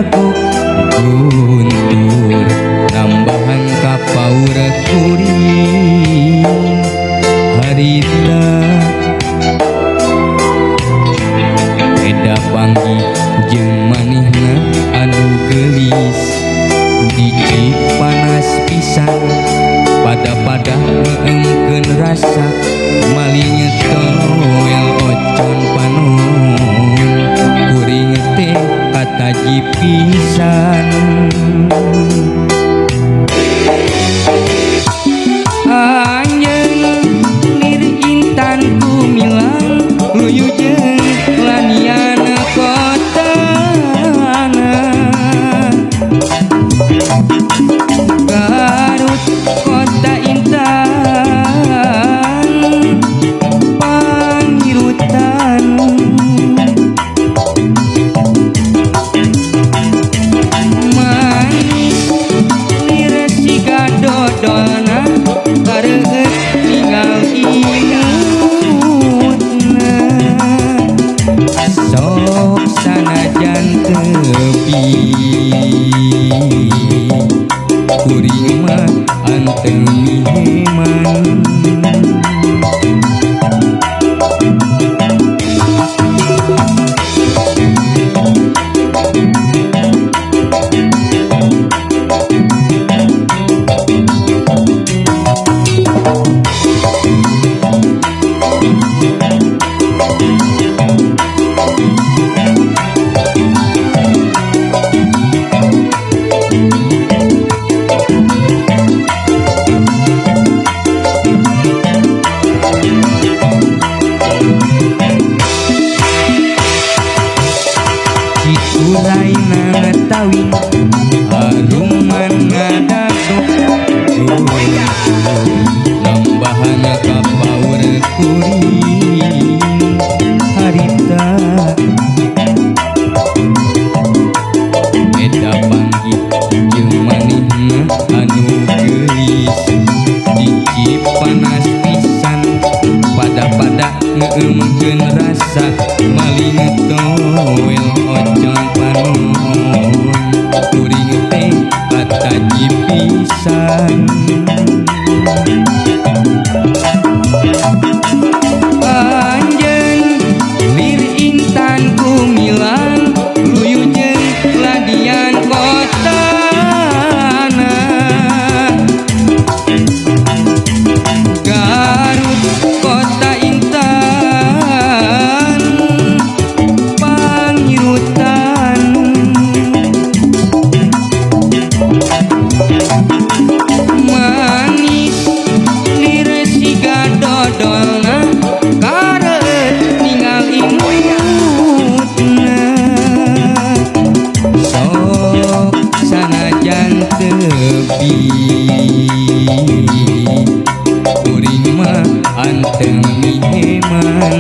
dago guntur nambahan ka paur kuring harita beda panggi jeung manehna anu gelis dicip panas pisan pada ngeengkeun rasa maling toel ocon panon kuring teh kataji pisan anjeun lir intan kumilang luyu jeung laniana kotana Garut kota intan pangirutan manis lir siga dodona kareueut ninggal imutna sok sanajan tepi kuring mah anteng miheman Cituraina ngetawi haruman ngadago nambahan ka paur kuring harita beda panggi jeung manehna anu geulis dicip panas pisan pada ngeengkeun rasa maling toel ocon panon kuring teh kataji pisan anjeun lir intan kumilang luyu jeung ladian kotana Garut kota intan pangirutan manis lir siga dodolna kareueut ninggal imutna sok sanajan tepi kuring mah anteng miheman